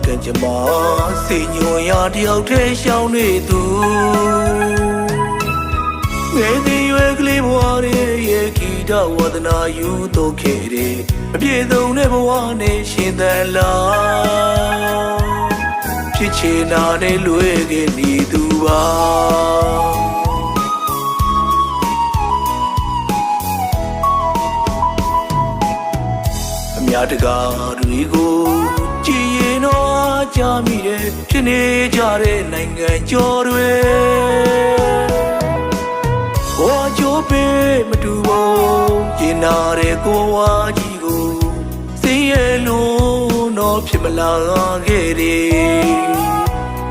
ကကြမစိတ်ညွန်ရတယောက်တည်းရှောင်းနေသူငယ်သည်ရွယ်ကလေးဘဝရဲ့ဂီတဝဒနာယူတော့ခဲ့တဲ့အပြည့်စုံတဲ့ဘဝနဲ့ရှင်သန်လာဖြစ်ချင်တာနဲ့လွဲခဲ့နေသူပါအများတကာတွေကိုကြည်ရင်တော့ကြားမိတယ်ဖြစ်နေကြတဲ့နိုင်ငံကျော်တွေဘဝကြိုးပေးမတူဘူးရင်နာတဲ့ကိုဝါကြီးကိုစိတ်ရဲ့လုံးတော့ဖြစ်မလာခဲ့တယ်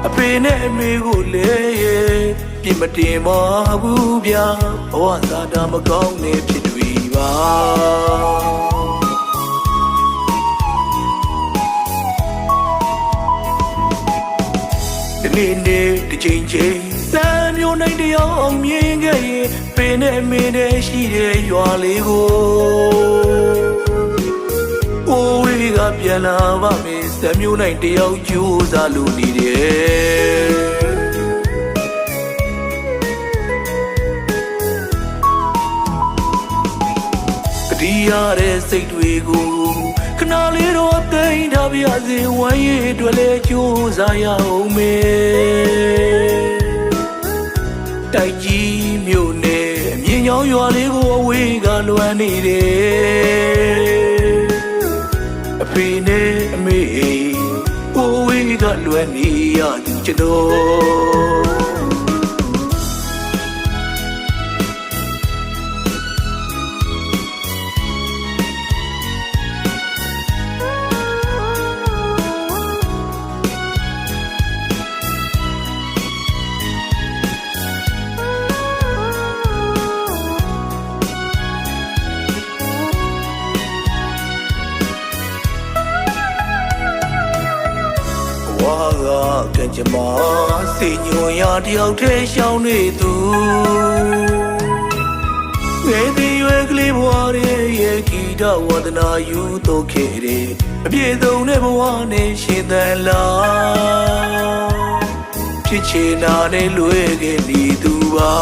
အဖေနဲ့အမေကိုလည်းပြစ်မတင်ပါဘူးဗျာဘဝသာတာမကောင်းနေဖြစ်တွေပါဒီနေ့ဒီချိန်ချိန်စံမျိုးနိုင်တယောက်မြင်ခဲ့ရင်ပင်နဲ့မင်းနဲ့ရှိတဲ့ရွာလေးကိုအိုးဝေးကပြန်လာပါမယ်စံမျိုးနိုင်တယောက်ကြိုးစားလို့နေတယ်တတိယတဲ့စိတ်တွေကိုခဏလေးတော့တိမ်ထားပြစေဝမ်းရည်အတွက်လည်းကြိုးစားရအောင်မယ်တိုက်ကြီးမြို့နယ်အမြင့်ချောင်းရွာလေးကိုအဝေးကလွမ်းနေတယ်အဖေနဲ့အမေအဝေးကလွမ်းနေရသူကျွန်တော်ဝါကကြမစိတ်ညွန်ရတယောက်တည်းရှောင်းနေသူငယ်သည်ရွယ်ကလေးဘဝရဲ့ဂီတဝဒနာယူတော့ခဲ့တဲ့အပြည့်စုံတဲ့ဘဝနဲ့ရှင်သန်လာဖြစ်ချင်တာနဲ့လွဲခဲ့နေသူပါ